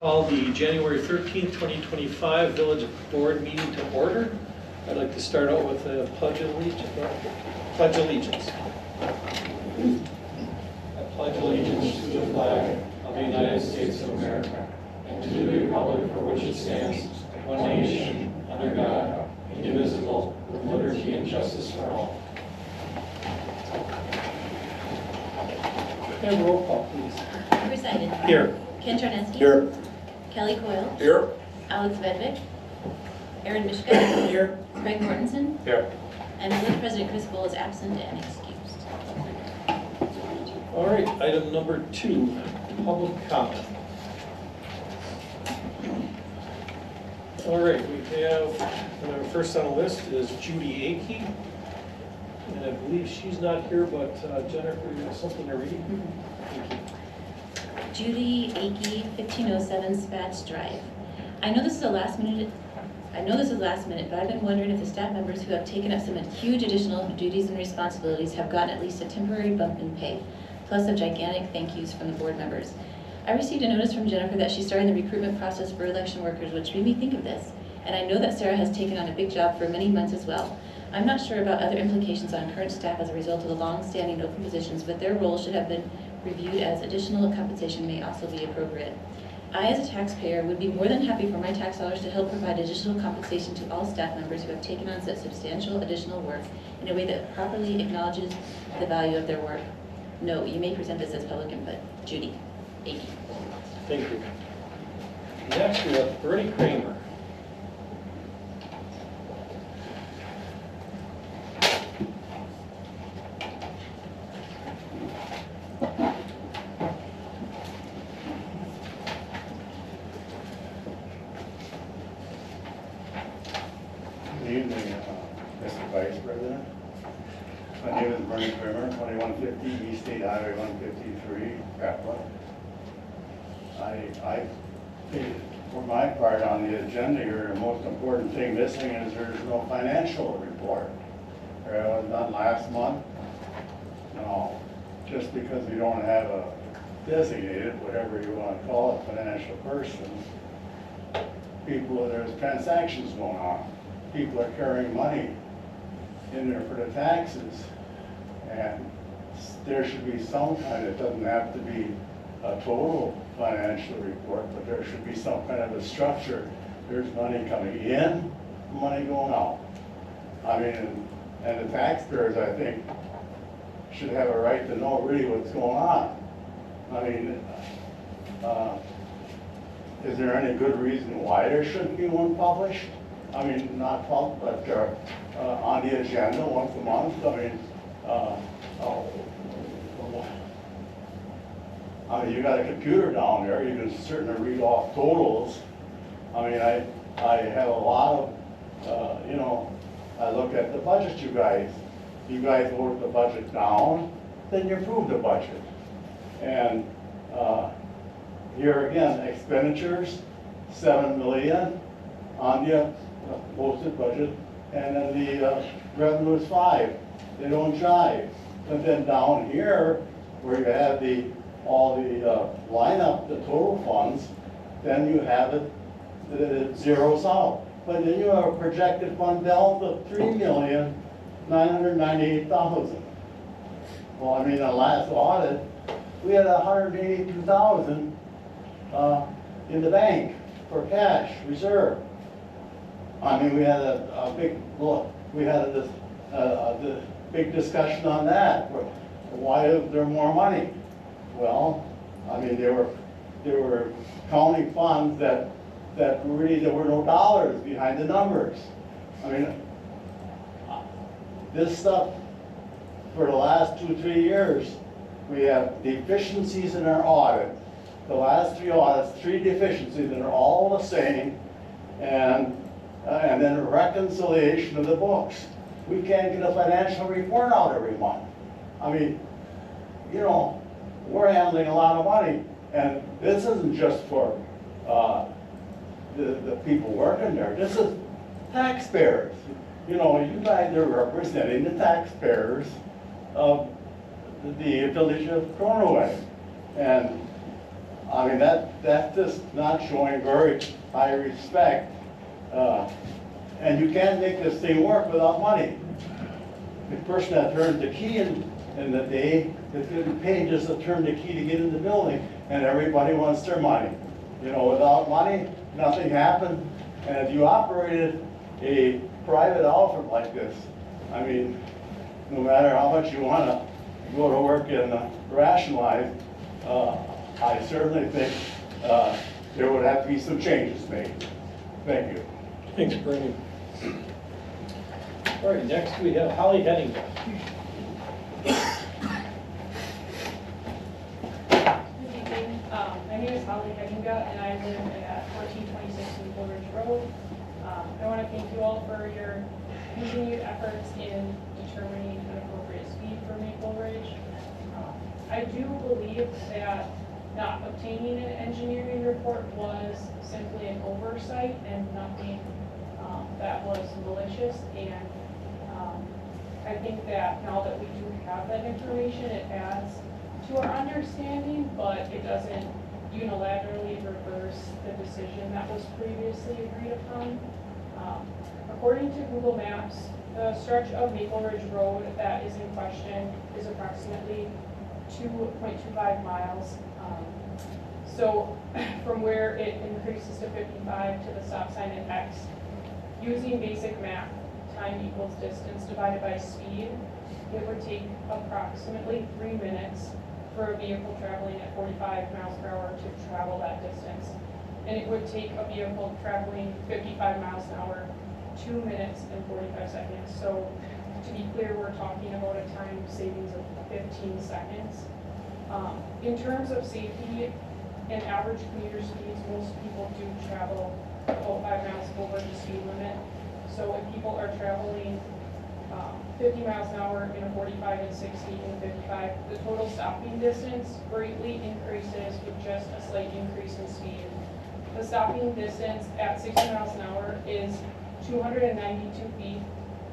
Call the January 13th, 2025 Village Board meeting to order. I'd like to start out with a pledge of allegiance. I pledge allegiance to the flag of the United States of America and to the republic for which it stands, one nation, under God, indivisible, with liberty and justice for all. And roll call, please. Reconsider. Here. Ken Charneski. Here. Kelly Coyle. Here. Alex Vedvik. Aaron Mishka. Here. Craig Mortensen. Here. And Village President Chris Bull is absent and excused. All right, item number 2, public comment. All right, we have, first on the list is Judy Akey. And I believe she's not here, but Jennifer, you have something to read? Thank you. Judy Akey, 1507 Spats Drive. I know this is last minute, but I've been wondering if the staff members who have taken up some huge additional duties and responsibilities have gotten at least a temporary bump in pay, plus a gigantic thank yous from the board members. I received a notice from Jennifer that she's starting the recruitment process for election workers, which made me think of this. And I know that Sarah has taken on a big job for many months as well. I'm not sure about other implications on current staff as a result of the long-standing open positions, but their roles should have been reviewed as additional compensation may also be appropriate. I, as a taxpayer, would be more than happy for my tax dollars to help provide additional compensation to all staff members who have taken on such substantial additional work in a way that properly acknowledges the value of their work. No, you may present this as public input. Judy Akey. Thank you. Next, we have Bernie Kramer. Good evening, Mr. Vice President. My name is Bernie Kramer, 2150 East State Highway 153, Rapla. I think for my part on the agenda here, the most important thing missing is there's no financial report. It was done last month. No, just because we don't have a designated, whatever you want to call it, financial person, there's transactions going on. People are carrying money in there for the taxes. And there should be some kind, it doesn't have to be a total financial report, but there should be some kind of a structure. There's money coming in, money going out. I mean, and the taxpayers, I think, should have a right to know really what's going on. I mean, is there any good reason why there shouldn't be one published? I mean, not public, but on the agenda once a month. I mean, you got a computer down there, you can certainly read off totals. I mean, I have a lot of, I look at the budget you guys voted the budget down, then you approve the budget. And here again, expenditures, 7 million on the posted budget, and then the revenue is 5. They don't jive. But then down here, where you have all the lineup, the total funds, then you have it zeroes out. But then you have a projected fund balance of 3,998,000. Well, I mean, the last audit, we had 182,000 in the bank for cash reserve. I mean, we had a big look. We had the big discussion on that. Why is there more money? Well, I mean, there were county funds that really there were no dollars behind the numbers. I mean, this stuff for the last 2-3 years, we have deficiencies in our audit. The last 3 audits, 3 deficiencies, and they're all the same, and then a reconciliation of the books. We can't get a financial report out every month. I mean, we're handling a lot of money, and this isn't just for the people working there. This is taxpayers. You guys are representing the taxpayers of the village of Kronenwetter. And I mean, that's just not showing very high respect. And you can't make this thing work without money. The person that turns the key in the day is getting paid just to turn the key to get in the building, and everybody wants their money. You know, without money, nothing happens. And if you operated a private outfit like this, I mean, no matter how much you want to go to work and rationalize, I certainly think there would have to be some changes made. Thank you. Thanks, Bernie. All right, next we have Holly Heading. Good evening. My name is Holly Heginga, and I live at 1426 Maple Ridge Road. I want to thank you all for your continued efforts in determining an appropriate speed for Maple Ridge. I do believe that not obtaining an engineering report was simply an oversight and nothing that was malicious. And I think that now that we do have that information, it adds to our understanding, but it doesn't unilaterally reverse the decision that was previously agreed upon. According to Google Maps, the stretch of Maple Ridge Road that is in question is approximately 2.25 miles. So from where it increases to 55 to the stop sign at X, using basic math, time equals distance divided by speed, it would take approximately 3 minutes for a vehicle traveling at 45 miles per hour to travel that distance. And it would take a vehicle traveling 55 miles an hour 2 minutes and 45 seconds. So to be clear, we're talking about a time savings of 15 seconds. In terms of safety and average commuter speeds, most people do travel about 5 miles over the speed limit. So if people are traveling 50 miles an hour in a 45 and 60 and 55, the total stopping distance greatly increases with just a slight increase in speed. The stopping distance at 60 miles an hour is 292 feet,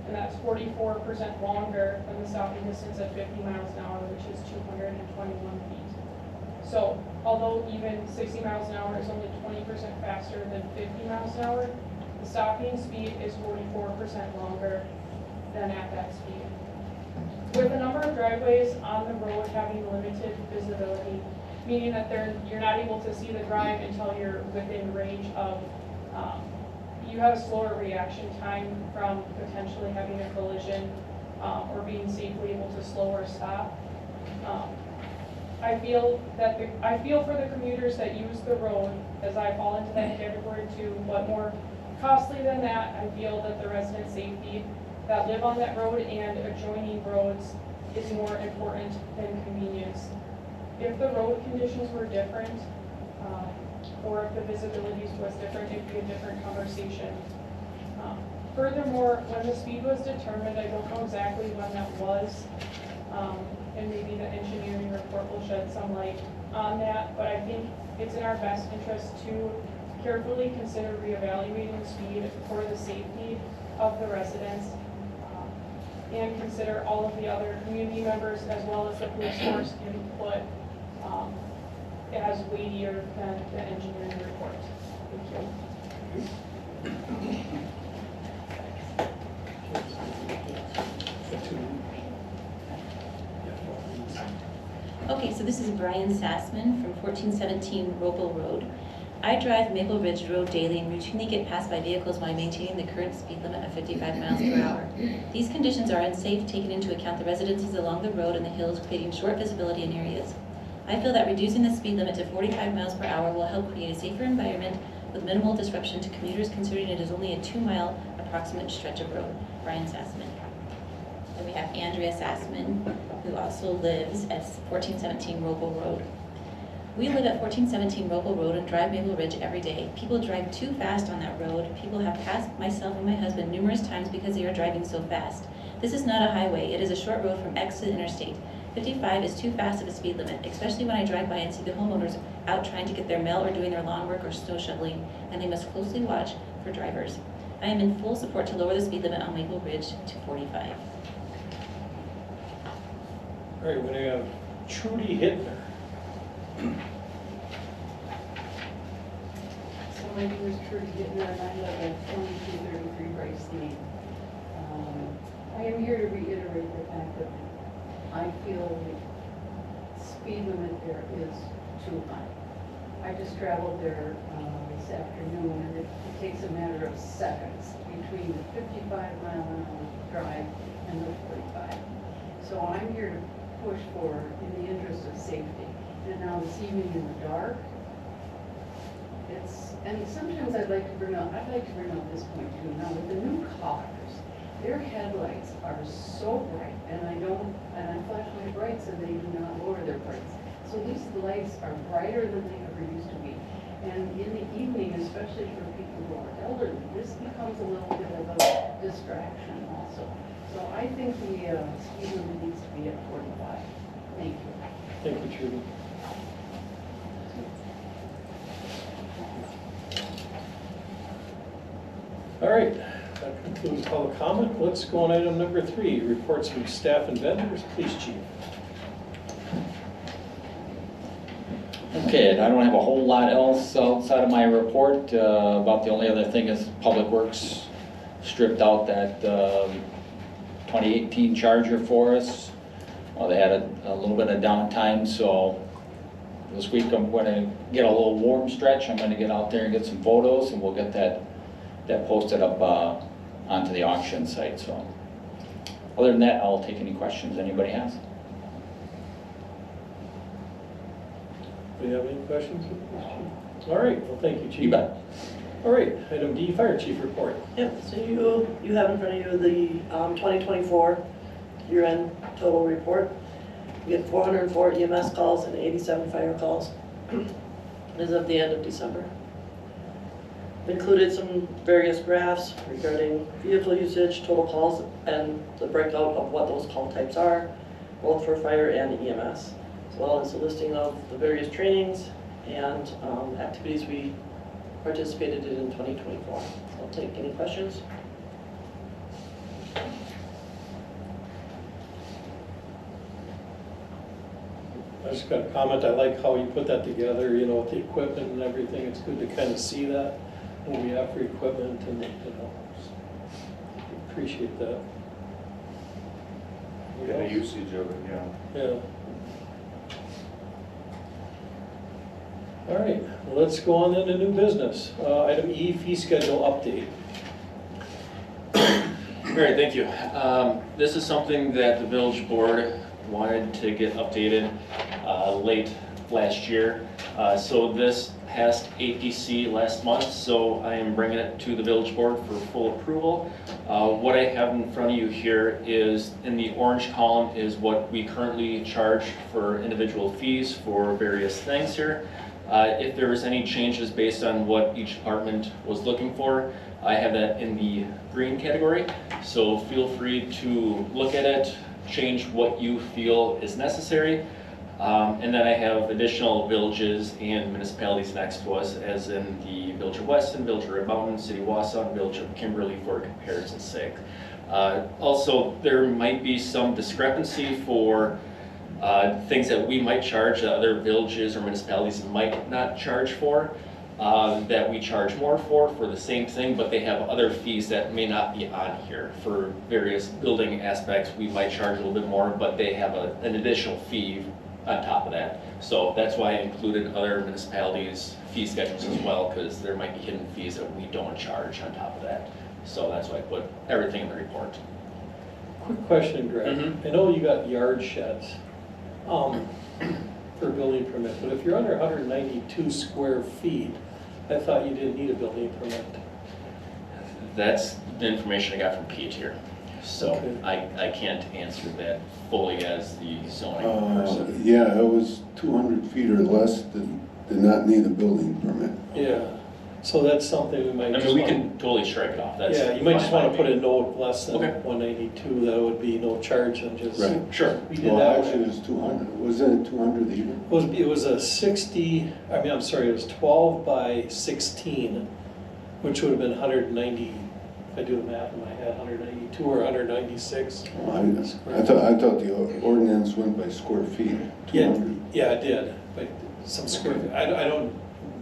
and that's 44% longer than the stopping distance at 50 miles an hour, which is 221 feet. So although even 60 miles an hour is only 20% faster than 50 miles an hour, the stopping speed is 44% longer than at that speed. With the number of driveways on the road having limited visibility, meaning that you're not able to see the drive until you're within range of, you have a slower reaction time from potentially having a collision or being safely able to slow or stop. I feel for the commuters that use the road, as I fall into that category too, but more costly than that, I feel that the resident safety that live on that road and adjoining roads is more important than convenience. If the road conditions were different, or if the visibility was different, it'd be a different conversation. Furthermore, when the speed was determined, I don't know exactly when that was, and maybe the engineering report will shed some light on that, but I think it's in our best interest to carefully consider reevaluating the speed for the safety of the residents, and consider all of the other community members as well as the police force input as weightier than the engineering report. Thank you. Okay, so this is Brian Sassman from 1417 Roble Road. I drive Maple Ridge Road daily and routinely get passed by vehicles while maintaining the current speed limit of 55 miles per hour. These conditions are unsafe, taking into account the residences along the road and the hills, creating short visibility in areas. I feel that reducing the speed limit to 45 miles per hour will help create a safer environment with minimal disruption to commuters, considering it is only a 2-mile approximate stretch of road. Brian Sassman. Then we have Andrea Sassman, who also lives at 1417 Roble Road. We live at 1417 Roble Road and drive Maple Ridge every day. People drive too fast on that road. People have passed myself and my husband numerous times because they are driving so fast. This is not a highway. It is a short road from X to the interstate. 55 is too fast of a speed limit, especially when I drive by and see the homeowners out trying to get their mail or doing their lawn work or snow shoveling, and they must closely watch for drivers. I am in full support to lower the speed limit on Maple Ridge to 45. All right, we're going to have Trudy Hittner. My name is Trudy Gittner, and I live at 2233 Bryce Lane. I am here to reiterate the fact that I feel the speed limit there is too high. I just traveled there this afternoon, and it takes a matter of seconds between the 55-mile-an-hour drive and the 45. So I'm here to push for, in the interest of safety. And now this evening in the dark, and sometimes I'd like to bring up this point too. Now with the new cars, their headlights are so bright, and I flash my brights and they do not lower their brights. So these lights are brighter than they ever used to be. And in the evening, especially for people who are elderly, this becomes a little bit of a distraction also. So I think the speed limit needs to be at 45. Thank you. Thank you, Trudy. All right, that concludes public comment. Let's go on item number 3, reports from staff and vendors. Police chief. Okay, I don't have a whole lot else outside of my report. About the only other thing is Public Works stripped out that 2018 Charger for us. Well, they had a little bit of downtime, so this week I'm going to get a little warm stretch. I'm going to get out there and get some photos, and we'll get that posted up onto the auction site. So other than that, I'll take any questions anybody has. Do you have any questions? All right, well, thank you, Chief. You bet. All right, item D, Fire Chief report. Yep, so you have in front of you the 2024 year-end total report. We get 404 EMS calls and 87 fire calls as of the end of December. Included some various graphs regarding vehicle usage, total calls, and the breakout of what those call types are, both for fire and EMS, as well as a listing of the various trainings and activities we participated in 2024. So I'll take any questions. I just got a comment. I like how you put that together, you know, with the equipment and everything. It's good to kind of see that, what we have for equipment, and, you know, appreciate that. Yeah, the usage of it, yeah. Yeah. All right, well, let's go on into new business. Item E, fee schedule update. All right, thank you. This is something that the village board wanted to get updated late last year. So this passed APC last month, so I am bringing it to the village board for full approval. What I have in front of you here is, in the orange column, is what we currently charge for individual fees for various things here. If there was any changes based on what each department was looking for, I have that in the green category. So feel free to look at it, change what you feel is necessary. And then I have additional villages and municipalities next to us, as in the Village of Weston, Village of Red Mountain, City of Wausau, and Village of Kimberly for comparison's sake. Also, there might be some discrepancy for things that we might charge that other villages or municipalities might not charge for, that we charge more for the same thing, but they have other fees that may not be on here. For various building aspects, we might charge a little bit more, but they have an additional fee on top of that. So that's why I included other municipalities' fee schedules as well, because there might be hidden fees that we don't charge on top of that. So that's why I put everything in the report. Quick question, Greg. I know you got yard sheds for building permit, but if you're under 192 square feet, I thought you didn't need a building permit. That's the information I got from Pete here. So Okay. I can't answer that fully as the zoning person. Yeah, it was 200 feet or less did not need a building permit. Yeah, so that's something we might I just mean, we want- can totally strike it off. That's Yeah, you might just fine want to by put me. a note less than Okay. 192, that would be no charge, and just. Right. Sure. We did Well, that. actually, it was 200. Wasn't it 200 even? It was a 60, I'm sorry, it was 12 by 16, which would have been 190, if I do the math in my head, 192 or 196. I thought the ordinance went by square feet, 200. Yeah, it did, but some square, I don't.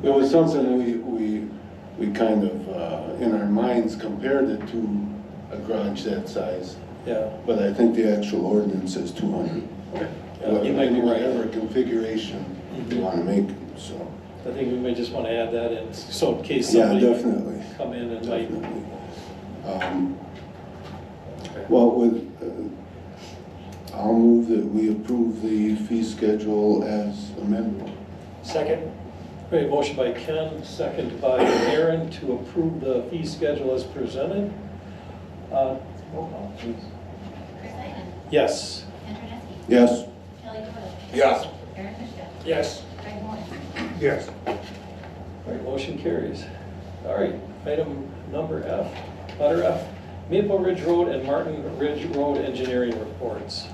It was something we we kind of, in our minds, compared it to a garage that size. Yeah. But I think the actual ordinance says 200. Yeah, you might be right. Whatever configuration you want to make, so. I think we may just want to add that in, so in case Yeah, somebody definitely. come in and might. Definitely. Well, I'll move that we approve the fee schedule as amended. Second. Great, motion by Ken, second by Aaron to approve the fee schedule as presented. Roll call, please. Chris Iden. Yes. Ken Troneski. Yes. Kelly Doyle. Yes. Aaron Mishka. Yes. Craig Moore. Yes. All right, motion carries. All right, item number F, letter F, Maple Ridge Road and Martin Ridge Road engineering reports.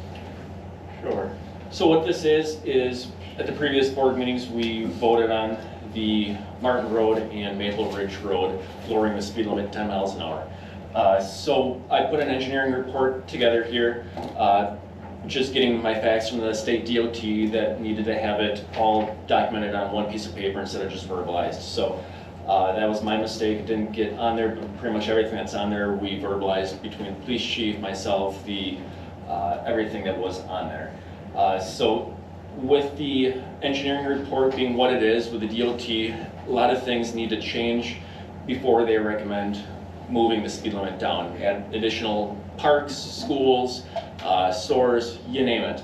Sure. So what this is at the previous board meetings, we voted on the Martin Road and Maple Ridge Road, lowering the speed limit 10 miles an hour. So I put an engineering report together here, just getting my facts from the state DOT that needed to have it all documented on one piece of paper instead of just verbalized. So that was my mistake. It didn't get on there, but pretty much everything that's on there we verbalized between the police chief, myself, everything that was on there. So with the engineering report being what it is with the DOT, a lot of things need to change before they recommend moving the speed limit down. Add additional parks, schools, stores, you name it.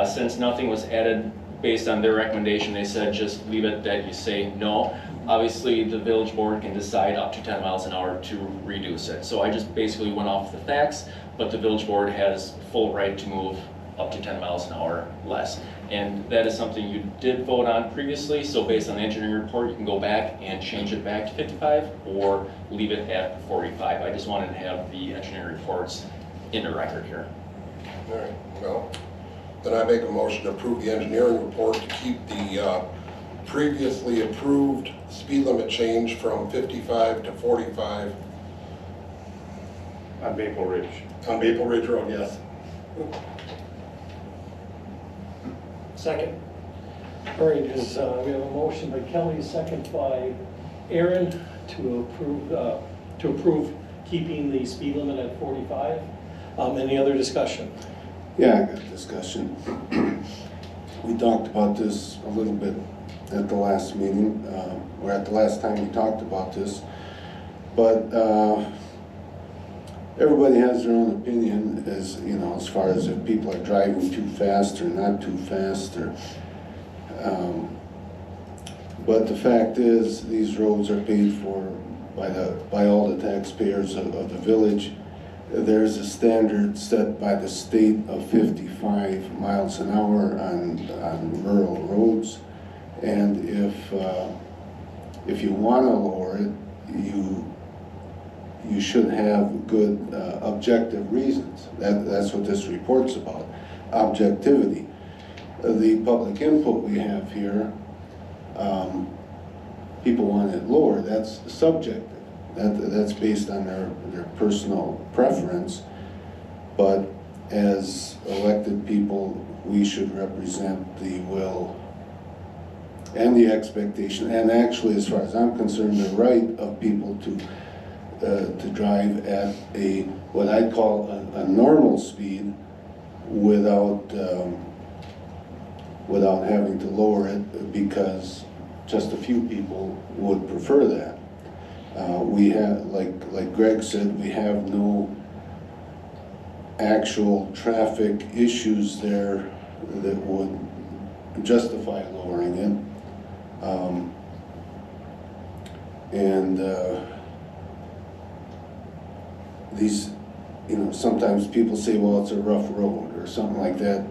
Since nothing was added based on their recommendation, they said just leave it that you say no. Obviously, the village board can decide up to 10 miles an hour to reduce it. So I just basically went off the facts, but the village board has full right to move up to 10 miles an hour less. And that is something you did vote on previously, so based on the engineering report, you can go back and change it back to 55 or leave it at 45. I just wanted to have the engineering reports in the record here. All right, well, then I make a motion to approve the engineering report to keep the previously approved speed limit change from 55 to 45. On Maple Ridge. On Maple Ridge Road, yes. Second. All right, we have a motion by Kelly, second by Aaron to approve keeping the speed limit at 45. Any other discussion? Yeah, I got discussion. We talked about this a little bit at the last meeting, or at the last time we talked about this, but everybody has their own opinion as, you know, as far as if people are driving too fast or not too fast, or, but the fact is, these roads are paid for by all the taxpayers of the village. There's a standard set by the state of 55 miles an hour on rural roads, and if you want to lower it, you should have good objective reasons. That's what this report's about, objectivity. The public input we have here, people want it lower, that's subjective. That's based on their personal preference, but as elected people, we should represent the will and the expectation, and actually, as far as I'm concerned, the right of people to drive at what I'd call a normal speed without having to lower it, because just a few people would prefer that. We have, like Greg said, we have no actual traffic issues there that would justify lowering it. These, you know, sometimes people say, well, it's a rough road or something like that.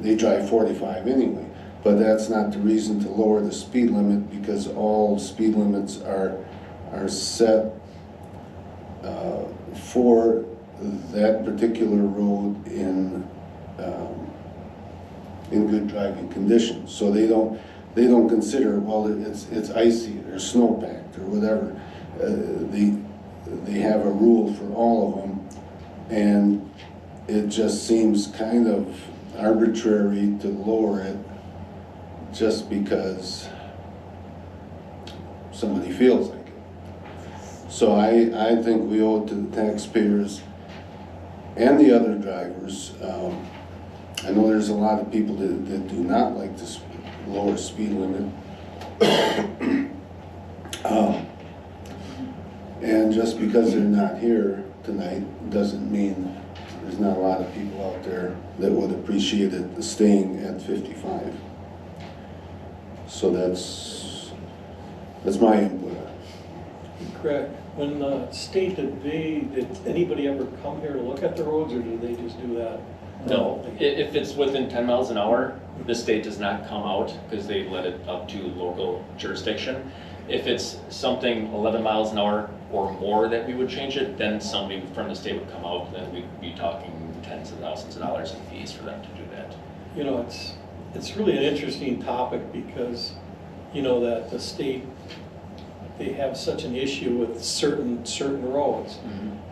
They drive 45 anyway, but that's not the reason to lower the speed limit, because all speed limits are set for that particular road in good driving conditions. So they don't consider, well, it's icy or snowpacked or whatever. They have a rule for all of them, and it just seems kind of arbitrary to lower it just because somebody feels like it. So I think we owe it to the taxpayers and the other drivers. I know there's a lot of people that do not like this lower speed limit. And just because they're not here tonight doesn't mean there's not a lot of people out there that would appreciate it staying at 55. So that's my input on it. Correct. When the state, did anybody ever come here to look at the roads, or did they just do that? No, if it's within 10 miles an hour, the state does not come out because they let it up to local jurisdiction. If it's something 11 miles an hour or more that we would change it, then somebody from the state would come out, then we'd be talking tens of thousands of dollars in fees for them to do that. You know, it's really an interesting topic because, you know, that the state, they have such an issue with certain roads.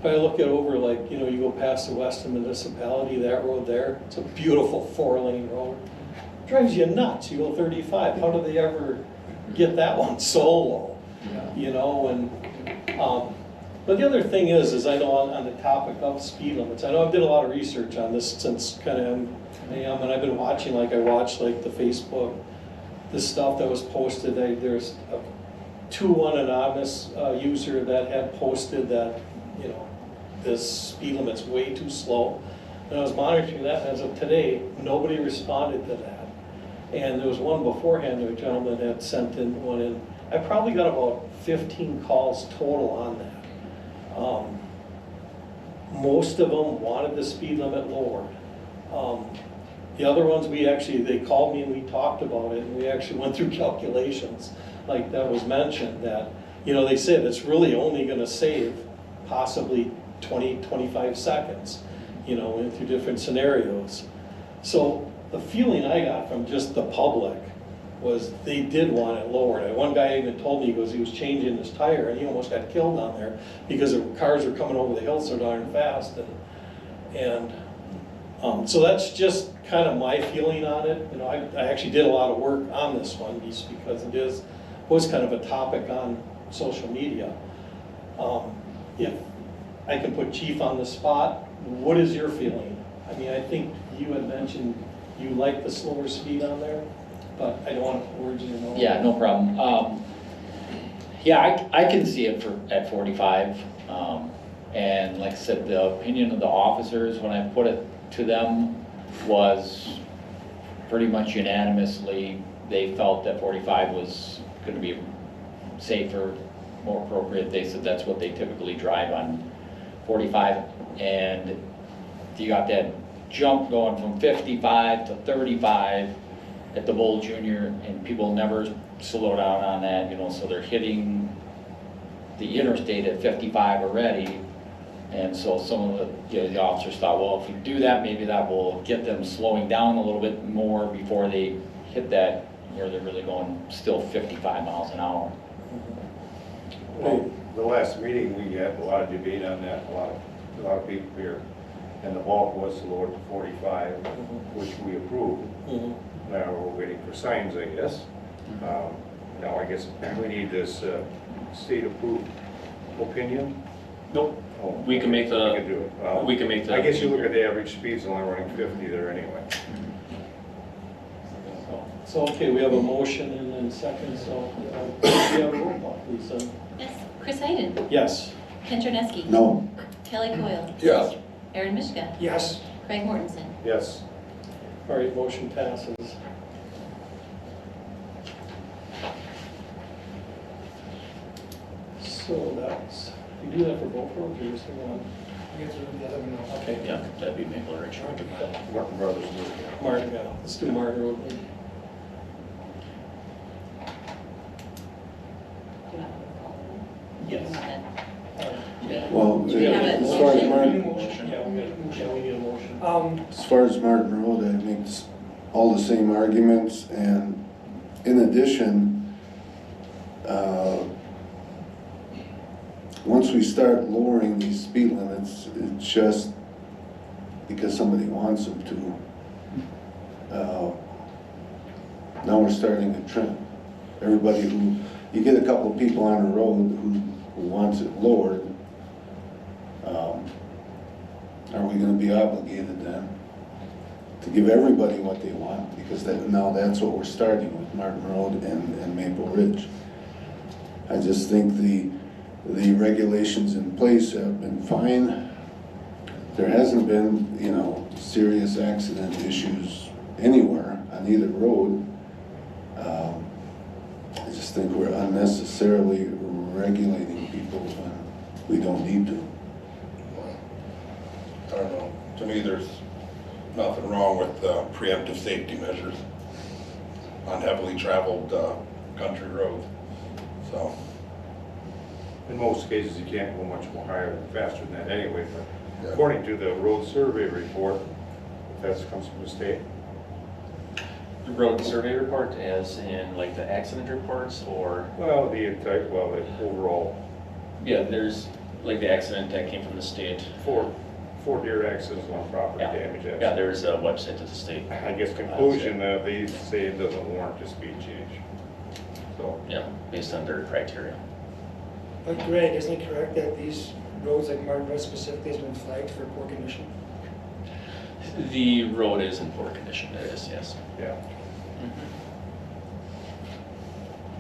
If I look at over, like, you know, you go past the Weston Municipality, that road there, it's a beautiful 4-lane road. Drives you nuts. You go 35. How do they ever get that one so low? You know, and but the other thing is I know on the topic of speed limits, I know I've did a lot of research on this since kind of and I've been watching, like I watched like the Facebook, the stuff that was posted. There's one anonymous user that had posted that, you know, this speed limit's way too slow. And I was monitoring that, and as of today, nobody responded to that. And there was one beforehand, a gentleman had sent in one in. I probably got about 15 calls total on that. Most of them wanted the speed limit lowered. The other ones, they called me and we talked about it, and we actually went through calculations, like that was mentioned, that, you know, they said it's really only gonna save possibly 20, 25 seconds, you know, went through different scenarios. So the feeling I got from just the public was they did want it lowered. One guy even told me, he was changing his tire and he almost got killed down there because the cars were coming over the hill so darn fast. So that's just kind of my feeling on it. You know, I actually did a lot of work on this one just because it was kind of a topic on social media. If I can put Chief on the spot, what is your feeling? I mean, I think you had mentioned you like the slower speed on there, but I don't want to put words in your mouth. Yeah, no problem. Yeah, I can see it at 45. And like I said, the opinion of the officers, when I put it to them, was pretty much unanimously, they felt that 45 was going to be safer, more appropriate. They said that's what they typically drive on 45. And you got that jump going from 55 to 35 at the Bull Junior, and people never slow down on that, you know, so they're hitting the interstate at 55 already. And so some of the officers thought, well, if we do that, maybe that will get them slowing down a little bit more before they hit that, where they're really going still 55 miles an hour. Well, the last meeting, we had a lot of debate on that, a lot of people here, and the bulk was to lower to 45, which we approved. Now we're waiting for signs, I guess. Now I guess we need this state-approved opinion. Nope. Oh, We can make the. we can do it. Well, We can make the. I guess you look at the average speeds, only running 50 there anyway. So, okay, we have a motion and then second, so we have a roll call, please. Yes, Chris Hayden, Yes. Ken Terneski. No. Kelly Coyle, Yes. Aaron Mishka, Yes. Craig Mortensen. Yes. All right, motion passes. So that's, you do that for both roads or just the one? Okay, Yeah, that'd be Maple Ridge. Martin Brothers. Martin, yeah, let's do Martin Road. Do you want to call them? Yes. Yeah. Well, Do we have a as far as motion? Martin, Yeah, we need a motion. as far as Martin Road, I make all the same arguments, and in addition, once we start lowering these speed limits, it's just because somebody wants them to. Now we're starting a trend. Everybody you get a couple of people on the road who want wants it lowered, are we gonna be obligated then to give everybody what they want? Because now that's what we're starting with, Martin Road and Maple Ridge. I just think the regulations in place have been fine. There hasn't been, serious accident issues anywhere on either road. I just think we're unnecessarily regulating people when we don't need to. I don't know, to me, there's nothing wrong with preemptive safety measures on heavily traveled country roads, so. In most cases, you can't go much more higher and faster than that anyway, but Yeah. according to the road survey report, that comes from the state. The road survey report, as in like the accident reports, or? Well, the overall, Yeah, there's like the accident that came from the state. four deer accidents, one property Yeah. damage accident. Yeah, there's a website of the state. I guess conclusion, they say it doesn't warrant a speed change. So, Yeah, based on their criteria. But Greg, isn't it correct that these roads, like Martin Road specifically, has been flagged for poor condition? The road is in poor condition, it is, yes. yeah.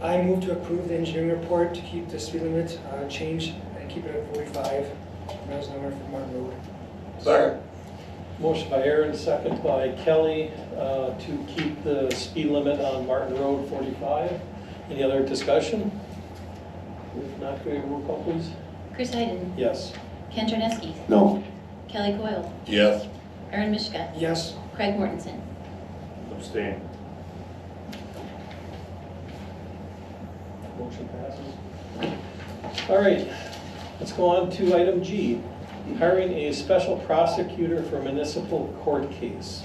I move to approve the engineering report to keep the speed limit changed and keep it at 45 miles an hour for Martin Road. Second. Motion by Aaron, second by Kelly, to keep the speed limit on Martin Road 45. Any other discussion? If not, can we have a roll call, please? Chris Hayden, Yes. Ken Charneski, No, Kelly Coyle, Yes. Aaron Mishka, Yes. Craig Mortensen. Abstain. Motion passes. All right, let's go on to item G, hiring a special prosecutor for municipal court case.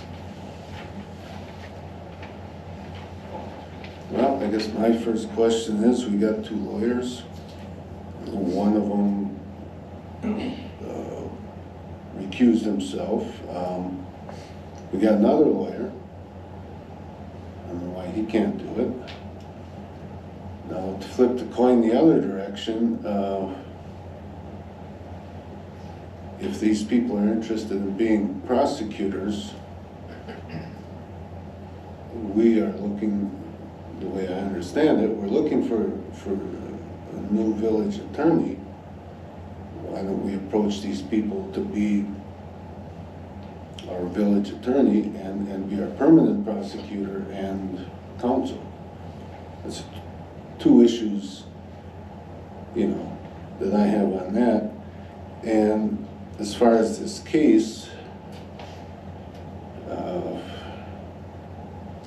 well, I guess my first question is, we got two lawyers. One of them recused himself. We got another lawyer. I don't know why he can't do it. Now, to flip the coin the other direction, if these people are interested in being prosecutors, we are looking, the way I understand it, we're looking for a new village attorney. Why don't we approach these people to be our village attorney and be our permanent prosecutor and counsel? That's two issues, that I have on that. And as far as this case,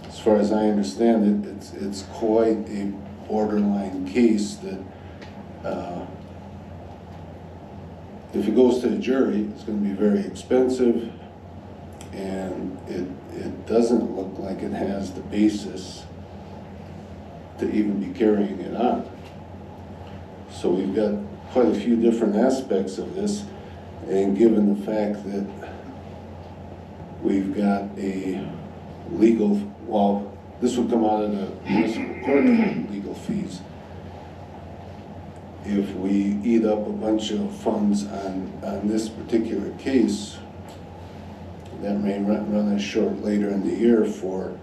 as far as I understand it, it's quite a borderline case that if it goes to a jury, it's going to be very expensive, and it doesn't look like it has the basis to even be carrying it on. So we've got quite a few different aspects of this, and given the fact that we've got a legal, well, this would come out of the municipal court legal fees. If we eat up a bunch of funds on this particular case, that may run us short later in the year for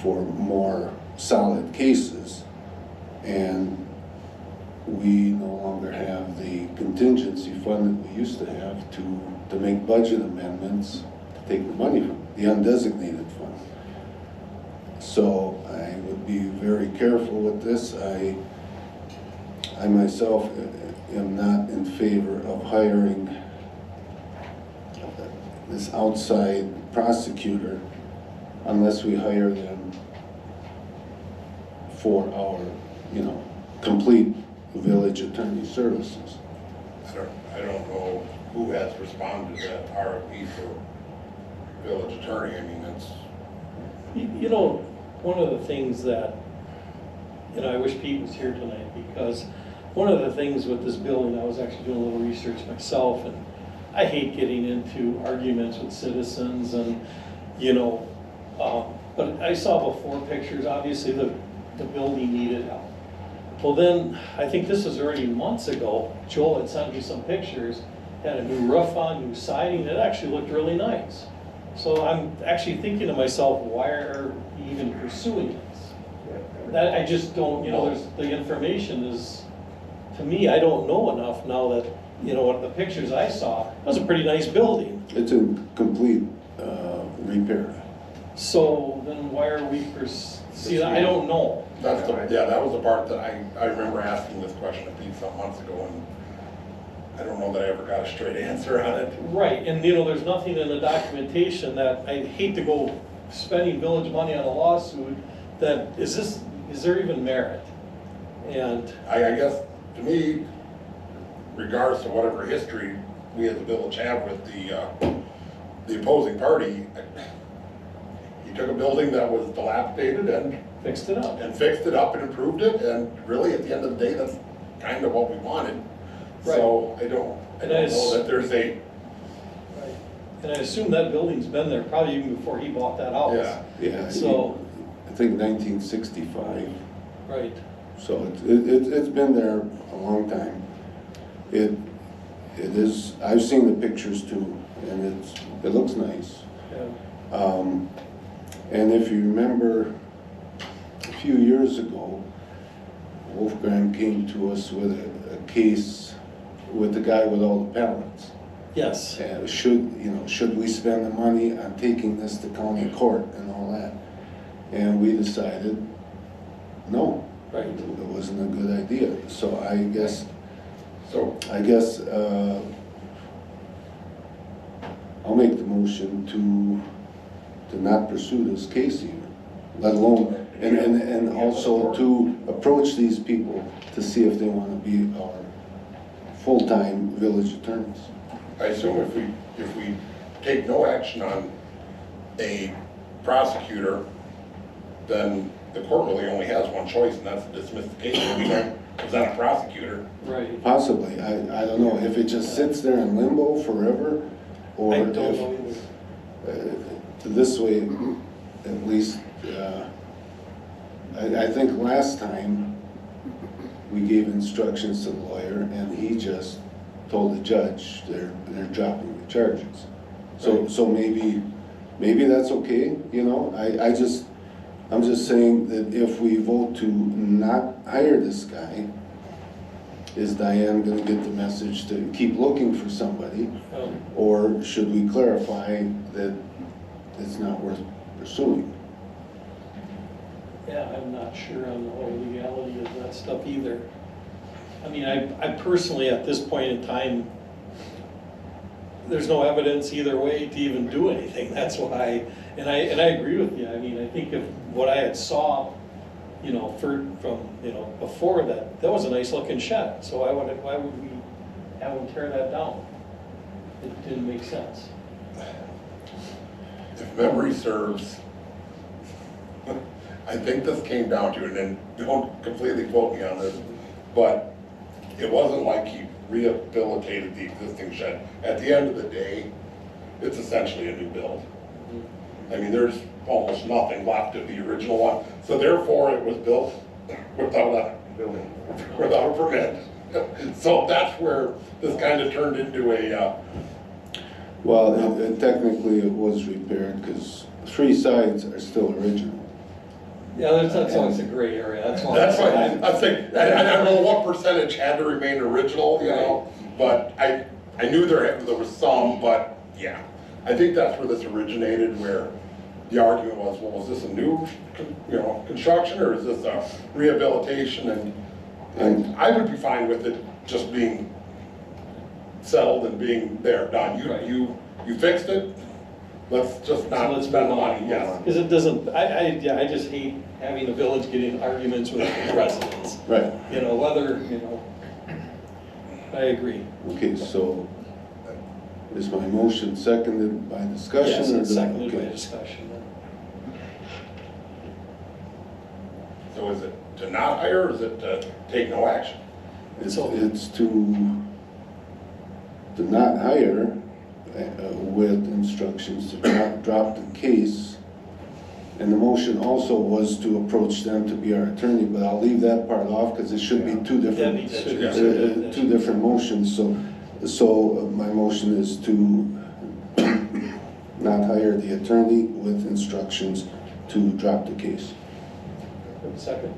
more solid cases, and we no longer have the contingency fund that we used to have to make budget amendments to take the money from, the undesignated fund. So I would be very careful with this. I myself am not in favor of hiring this outside prosecutor unless we hire them for our, complete village attorney services. I don't know who has responded to that RFP for village attorney. I mean, that's, One of the things that, I wish Pete was here tonight, because one of the things with this building, I was actually doing a little research myself, and I hate getting into arguments with citizens and, but I saw before pictures, obviously the building needed help. Well, then, I think this was already months ago, Joel had sent me some pictures, had a new roof on, new siding, it actually looked really nice. So I'm actually thinking to myself, why are you even pursuing this? That, I just don't, you know, there's, the information is, to me, I don't know enough now that, you know, what the pictures I saw, it was a pretty nice building. It's in complete repair. So then why are we see, I don't know. That's the, yeah, that was the part that I remember asking this question of Pete some months ago, and I don't know that I ever got a straight answer on it. Right, and you know, there's nothing in the documentation that, I hate to go spending village money on a lawsuit, that, is there even merit? And, I guess, to me, regardless of whatever history we as a village have with the opposing party, he took a building that was dilapidated and fixed it up. fixed it up and improved it, and really, at the end of the day, that's kind of what we wanted. So I don't know that there's a. Right. And I assume that building's been there probably even before he bought that house. Yeah. Yeah. So. I think 1965. Right. So it's been there a long time. It is, I've seen the pictures too, and it looks nice. Yeah. And if you remember, a few years ago, Wolfgang came to us with a case with the guy with all the pallets. Yes. Should we spend the money on taking this to county court and all that? And we decided, no. Right. It wasn't a good idea. So I guess I'll make the motion to not pursue this case even, let alone, and also to approach these people to see if they want to be our full-time village attorneys. I assume if we take no action on a prosecutor, then the court really only has one choice, and that's to dismiss the case and present a prosecutor. Right. Possibly, I don't know, if it just sits there in limbo forever, or I don't know either. This way, at least, I think last time we gave instructions to the lawyer and he just told the judge they're dropping the charges. So maybe that's okay, you know, I'm just saying that if we vote to not hire this guy, is Diane gonna get the message to keep looking for somebody? Or should we clarify that it's not worth pursuing? Yeah, I'm not sure on the whole legality of that stuff either. I mean, I personally, at this point in time, there's no evidence either way to even do anything. That's why, and I agree with you. I mean, I think of what I had saw, you know, from you know, before that was a nice looking shed. So why would we have them tear that down? It didn't make sense. If memory serves, I think this came down to, and then don't completely quote me on this, but it wasn't like he rehabilitated the existing shed. At the end of the day, it's essentially a new build. I mean, there's almost nothing left of the original one. So therefore, it was built without a permit. So that's where this kind of turned into a... Well, technically it was repaired because 3 sides are still original. Yeah, that's always a gray area. That's why I'm saying, I don't know what percentage had to remain original, you know, but I knew there was some, but yeah. I think that's where this originated, where the argument was, well, was this a new, construction, or is this a rehabilitation? And I would be fine with it just being settled and being there, done. You fixed it. Let's just not spend the money. Yes. Because it doesn't. I just hate having a village getting arguments with residents. Right. You know, whether I agree. Okay, so is my motion seconded by discussion? Yes, it's seconded by okay. discussion. So is it to not hire, or is it to take no action? It's to not hire with instructions to drop the case And the motion also was to approach them to be our attorney, but I'll leave that part off because it should be two different, two different motions. So my motion is to not hire the attorney with instructions to drop the case. Second?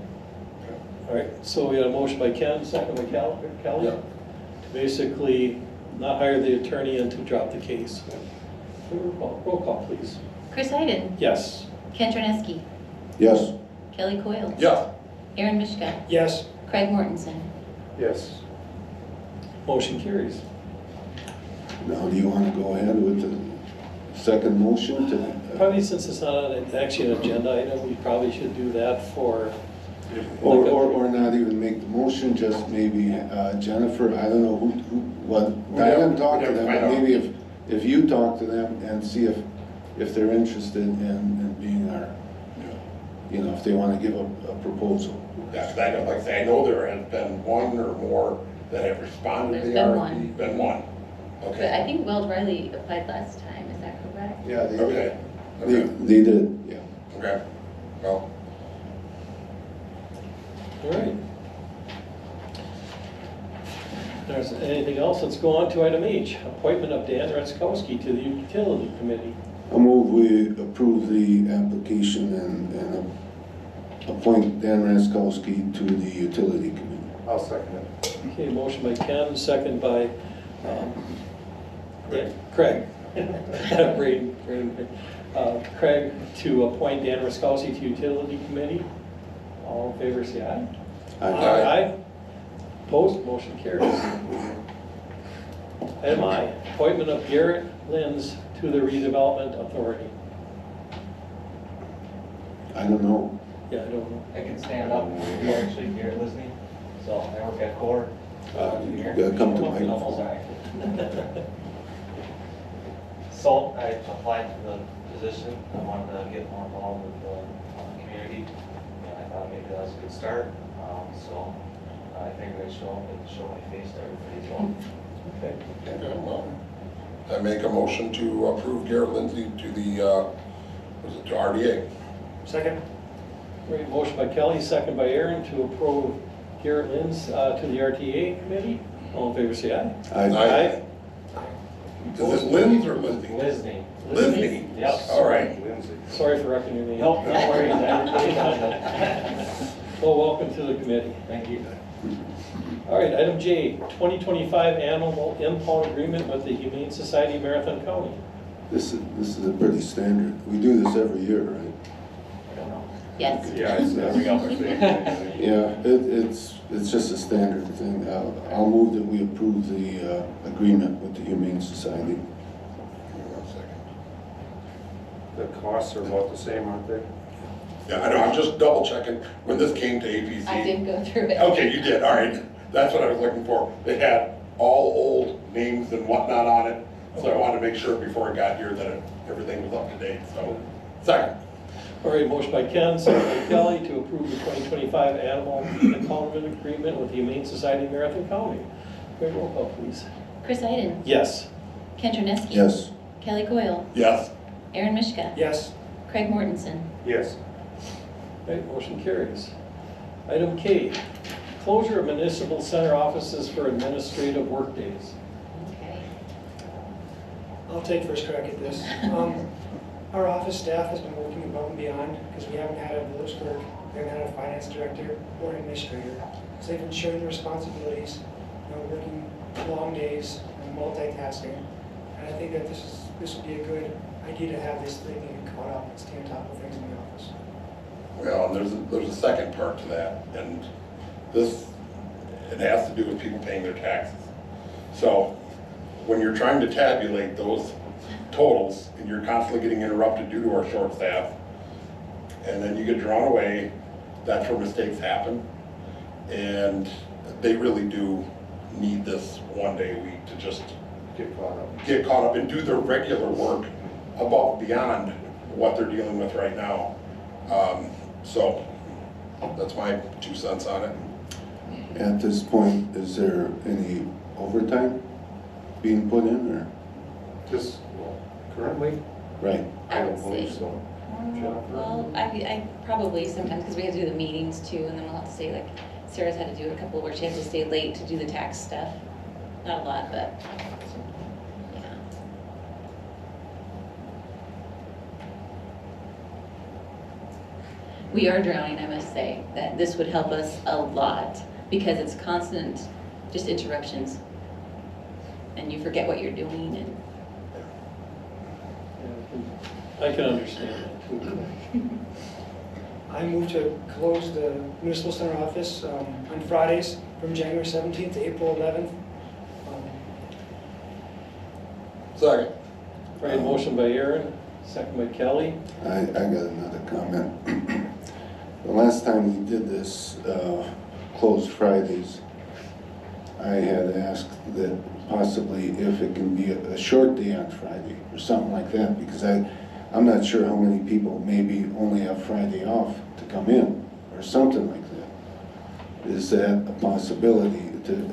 All right, so we had a motion by Ken, second by Kelly. Yeah. To basically not hire the attorney and to drop the case. Roll call, please. Chris Iden, Yes. Ken Troneski, Yes? Kelly Coyle, Yes. Aaron Mishka, Yes. Craig Mortensen. Yes. Motion carries. Now, do you want to go ahead with the second motion to? Probably since it's not actually an agenda item, we probably should do that for. Or not even make the motion, just maybe Jennifer, I don't know Diane talk to them, but maybe if you talk to them and see if they're interested in being our, if they want to give a proposal. Yeah, 'cause I know, like I say, I know there has been one or more that have responded to the There's been RFP. one. Been one. But I Okay. think Wells Riley applied last time, is that correct? Yeah, Okay. they did, yeah. Okay. Well, All right. If there's anything else, let's go on to item H, appointment of Dan Retzkowski to the Utility Committee. I move we approve the application and appoint Dan Raskowski to the Utility Committee. I'll second it. Okay, motion by Ken, second by Craig. Craig to appoint Dan Raskowski to Utility Committee. All in favor, say aye. Aye. Opposed, motion carries. Item I, appointment of Garrett Lins to the Redevelopment Authority. I don't know. Yeah, I don't know. I can stand up, actually, Garrett listening, so I work at Core. You gotta come to microphone. So I applied to the position, I wanted to get more involved with the community, and I thought maybe that was a good start, so I figured I'd show my face to everybody, so. Okay. I make a motion to approve Garrett Lindsay to the, to RDA. Second? Great, motion by Kelly, second by Aaron to approve Garrett Lins to the RTA Committee. All in favor, say aye. Aye. Is this Lindsay or Lindsay? Listening. Lindsay? Yep. All right. Lindsay. Sorry for wrecking your name. Nope, no worries, everybody does it. Well, welcome to the committee. Thank you. All right, item J, 2025 Animal Impound Agreement with the Humane Society of Marathon County. This is a pretty standard. We do this every year, right? I don't know. Yes. Yeah, it's every other thing. Yeah, it's just a standard thing. I'll move that we approve the agreement with the Humane Society. Give me 1 second. The costs are about the same, aren't they? Yeah, I know, I'm just double checking when this came to APC. I did go through it. Okay, you did, all right. That's what I was looking for. They had all old names and whatnot on it, so I wanted to make sure before I got here that everything was up to date, so. Second. All right, motion by Ken, second by Kelly to approve the 2025 Animal Impoundment Agreement with the Humane Society of Marathon County. Great, roll call, please. Chris Iden, Yes. Ken Troneski. Yes. Kelly Coyle, Yes. Aaron Mishka, Yes. Craig Mortensen. Yes. Right, motion carries. Item K, closure of municipal center offices for administrative workdays. Okay. I'll take first crack at this. Our office staff has been working above and beyond because we haven't had a village clerk, we haven't had a finance director or an administrator. So they've been sharing the responsibilities, working long days and multitasking. And I think that this would be a good idea to have this thing caught up and stay on top of things in the office. Well, and there's a second part to that, and this, it has to do with people paying their taxes. So when you're trying to tabulate those totals and you're constantly getting interrupted due to our short staff, and then you get drawn away, that's where mistakes happen. And they really do need this 1 day a week to just get caught up and do their regular work above and beyond what they're dealing with right now. So that's my 2 cents on it. At this point, is there any overtime being put in, or? Just currently, Right. I would don't believe say. so. Well, I probably sometimes, because we have to do the meetings too, and then we'll have to stay, like, Sarah's had to do a couple where she has to stay late to do the tax stuff. Not a lot, but, yeah. We are drowning, I must say, that this would help us a lot, because it's constant, just interruptions. And you forget what you're doing, and I can understand that too. I move to close the municipal center office on Fridays from January 17th to April 11th. Second. Right, motion by Aaron, second by Kelly. I got another comment. The last time we did this, closed Fridays, I had asked that possibly if it can be a short day on Friday or something like that, because I'm not sure how many people maybe only have Friday off to come in or something like that. Is that a possibility to,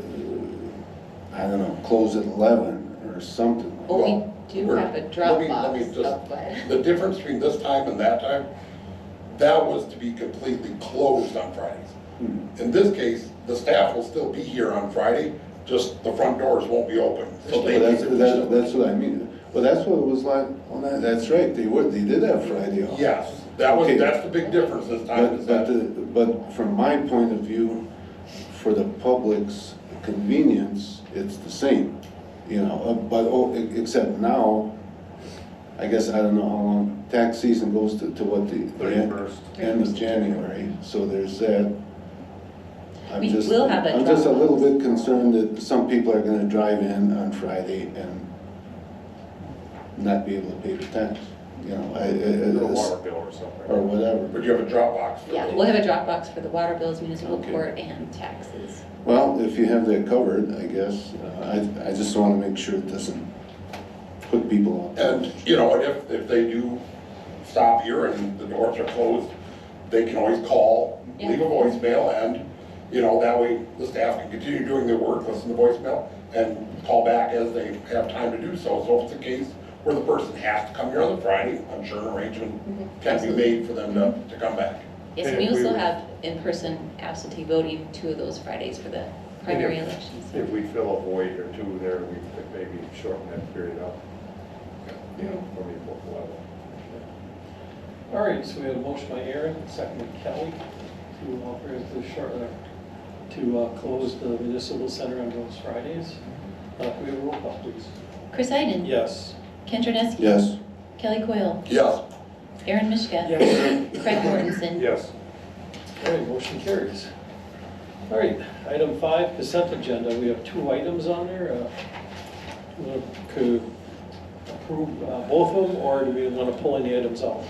I don't know, close at 11 or something like that? well, we do have a drop box. The difference between this time and that time, that was to be completely closed on Fridays. In this case, the staff will still be here on Friday, just the front doors won't be open. So That's what I mean. Well, that's what it was like, well, that's right, they did have Friday off. Yes, Okay. that's the big difference this time. But from my point of view, for the public's convenience, it's the same, you know, except now, I guess, I don't know how long, tax season goes to what, the 31st. end of January, so there's that. I'm We just will have a I'm just a drop little box. bit concerned that some people are gonna drive in on Friday and not be able to pay the tax, you know, Or a water bill or something. or whatever. But you have a drop box. Yeah, we'll have a drop box for the water bills, municipal Okay. court, and taxes. Well, if you have that covered, I guess, I just wanna make sure it doesn't put people off. And, you know, and if they do stop here and the doors are closed, they can always call, leave a voicemail, and, you know, that way the staff can continue doing their work, listen to voicemail, and call back as they have time to do so. So if it's a case where the person has to come here on the Friday, I'm sure an arrangement can be made for them to come back. Yes, and we also have in-person absentee voting 2 of those Fridays for the primary elections. If we fill a void or two there, we could maybe shorten that period up. You know, for April 11th. All right, so we have a motion by Aaron, second by Kelly, to close the municipal center on those Fridays. Can we have a roll call, please? Chris Iden. Yes. Ken Troneski. Yes. Kelly Coyle. Yes. Aaron Mishka. Yes. Craig Mortensen. Yes. All right, motion carries. All right, item 5, consent agenda. We have 2 items on there. Do we want to approve both of them, or do we want to pull any items out?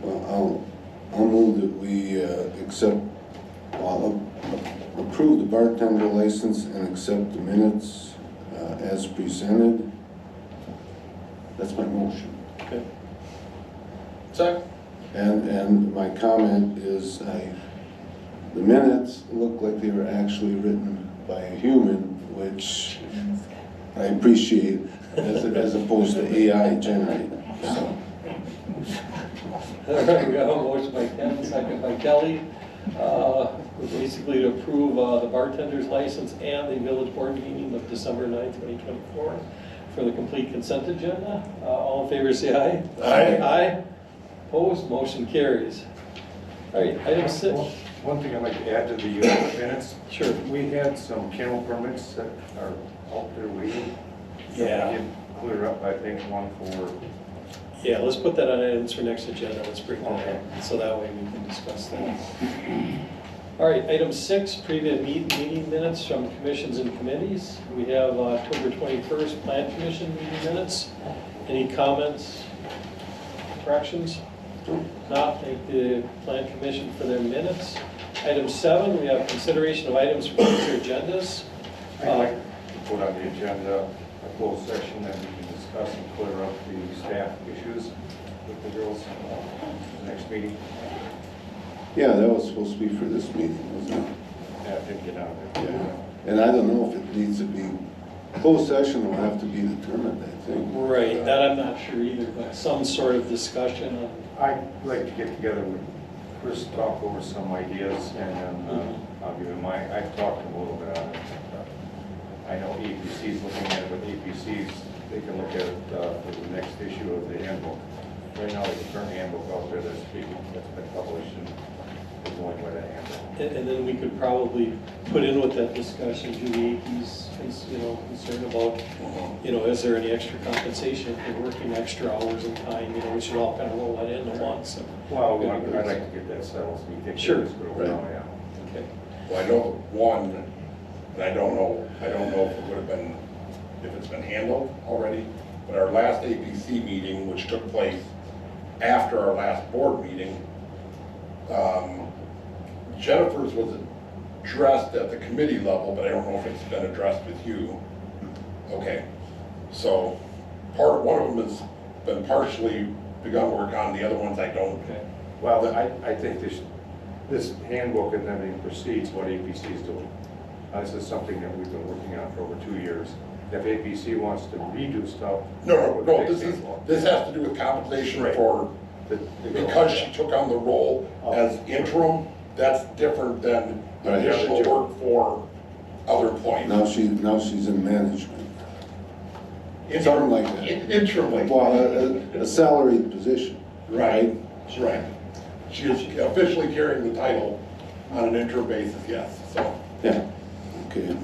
Well, I'll move that we approve the bartender license and accept the minutes as presented. That's my motion. Okay. Second. And my comment is, the minutes look like they were actually written by a human, which I appreciate, as opposed to AI generated. So. All right, we got a motion by Ken, second by Kelly, basically to approve the bartender's license and the village board meeting of December 9th, 2024 for the complete consent agenda. All in favor, say aye. Aye. Aye. Opposed, motion carries. All right, item 6. One thing I'd like to add to the minutes. Sure. We had some kennel permits that are out there waiting. Yeah. We did clear up, I think, one for, Yeah, let's put that on items for next agenda. Let's bring that up, so that way we can discuss that. All right, item 6, previous meeting minutes from commissions and committees. We have October 21st, Plan Commission meeting minutes. Any comments, corrections? Not, thank the Plan Commission for their minutes. Item 7, we have consideration of items for future agendas. I'd like to put on the agenda a closed session and we can discuss and clear up the staff issues with the girls next meeting. Yeah, that was supposed to be for this meeting, wasn't it? Yeah, I didn't get out of there. Yeah. And I don't know if it needs to be Closed session will have to be determined, I think. Right, that I'm not sure either, but some sort of discussion on. I'd like to get together with Chris, talk over some ideas, and then I'll give him mine. I've talked to him a little bit on it. I know APC's looking at it, but APC's, they can look at it for the next issue of the handbook. Right now, there's a current handbook out there that's been published, and we're going by that handbook. And then we could probably put in with that discussion, Judy Akey's, concern about, is there any extra compensation for working extra hours and time, we should all kind of roll that into one, so. Well, I'd like to get that settled, so we take. Sure. Right. Yeah. Okay. Well, I know the one, and I don't know if it would have been, if it's been handled already, but our last APC meeting, which took place after our last board meeting, Jennifer's was addressed at the committee level, but I don't know if it's been addressed with you. Okay, so one of them has been partially begun work on, the other ones I don't. Okay. Well, I think this handbook and everything precedes what APC is doing. This is something that we've been working on for over 2 years. If APC wants to redo stuff. No, this has to do with compensation Right. for, because she took on the role as interim, that's different than additional work for other employees. Now she's in management. Something like that. Interim, like. Well, a salaried position. Right. She is officially carrying the title on an interim basis, yes, so. Yeah, okay.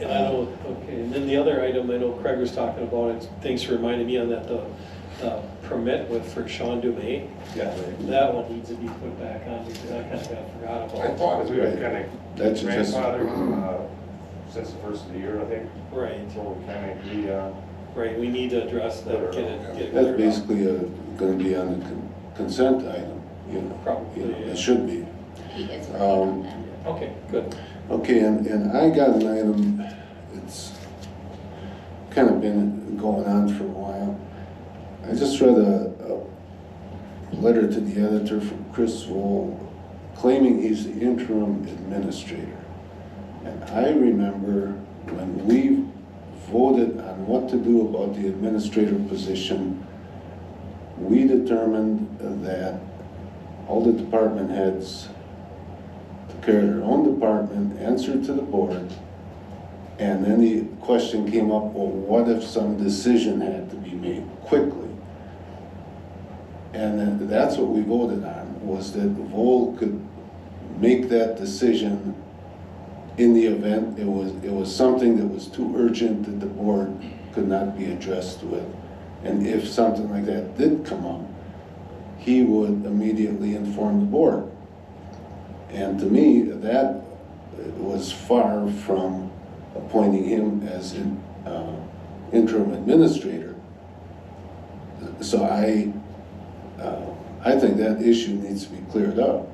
And I know, and then the other item I know Craig was talking about, and thanks for reminding me on that, the permit for Sean Dumais. Yeah. That one needs to be put back on, because I kind of forgot about I it. thought Because we were kind of That's just, grandfathered since the first of the year, I think. Right, So we kind of agreed on. right, we need to address that, get it that's cleared up. basically gonna be on the consent item, Probably, yeah. It should be. He is working on that. Okay, good. Okay, and I got an item, it's kind of been going on for a while. I just read a letter to the editor from Chris Wohl claiming he's the interim administrator. And I remember when we voted on what to do about the administrator position, we determined that all the department heads took care of their own department, answered to the board, and then the question came up, well, what if some decision had to be made quickly? And then that's what we voted on, was that Vol could make that decision in the event it was something that was too urgent that the board could not be addressed with. And if something like that did come up, he would immediately inform the board. And to me, that was far from appointing him as an interim administrator. So I think that issue needs to be cleared up.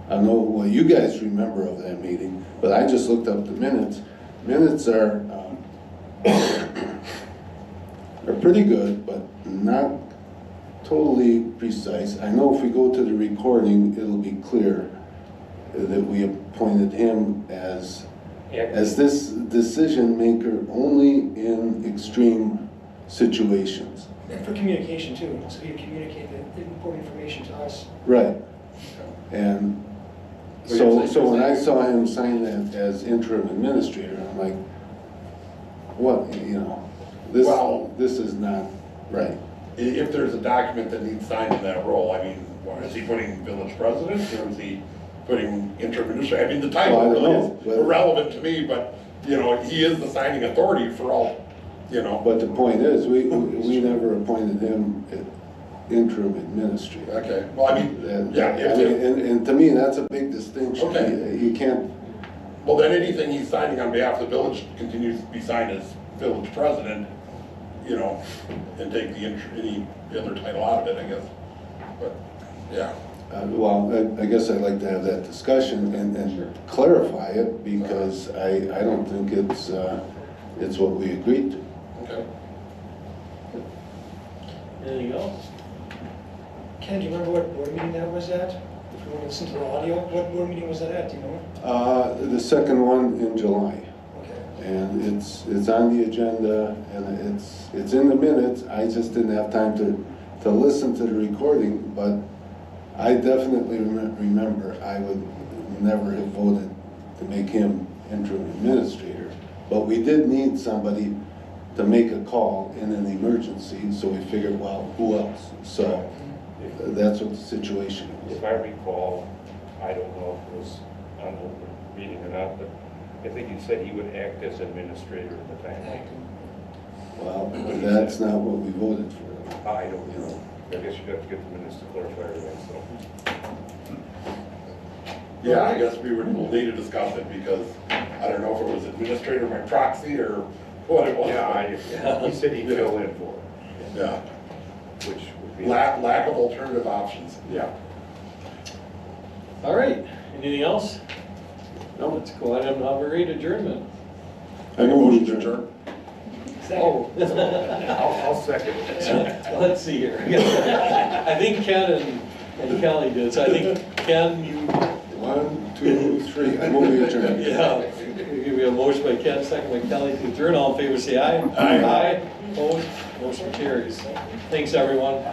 I know what you guys remember of that meeting, but I just looked up the minutes. Minutes are pretty good, but not totally precise. I know if we go to the recording, it'll be clear that we appointed him as this decision maker only in extreme situations. And for communication too, so you communicate the important information to us. Right. And so when I saw him sign that as interim administrator, I'm like, what, this is not right. If there's a document that needs signed in that role, I mean, is he putting village president, or is he putting interim administrator? I mean, the title Well, I don't really know, is but- irrelevant to me, but, he is the signing authority for all, But the point is, we never appointed him interim administrator. Okay, well, I mean, And, yeah, and to me, that's a big distinction. Okay. You can't, well, then anything he's signing on behalf of the village continues to be signed as village president, and take any other title out of it, I guess. But, yeah. well, I guess I'd like to have that discussion and clarify it, because I don't think it's what we agreed to. Okay. Anything else? Ken, do you remember what board meeting that was at? If you want to listen to the audio, what board meeting was that at, do you know? The second one in July. Okay. And it's on the agenda, and it's in the minutes. I just didn't have time to listen to the recording, but I definitely remember I would never have voted to make him interim administrator. But we did need somebody to make a call in an emergency, so we figured, well, who else? So that's what the situation is. If I recall, I don't know if it was on the meeting or not, but I think he said he would act as administrator at the time. Well, that's not what we voted for. I don't know. I guess you'd have to get the minutes to clarify everything, so. Yeah, I guess we'll need to discuss it because I don't know if it was administrator by proxy or what it was. Yeah, he said he'd fill in for it. Yeah, Which would be. lack of alternative options. Yeah. All right, anything else? No, let's go ahead and operate adjournment. I move to adjourn. Oh. I'll second it. Let's see here. I think Ken and Kelly did, so I think Ken, you, 1, 2, 3. I move to adjourn. yeah. Give me a motion by Ken, second by Kelly to adjourn. All in favor, say aye. Aye. Opposed? Motion carries. Thanks, everyone.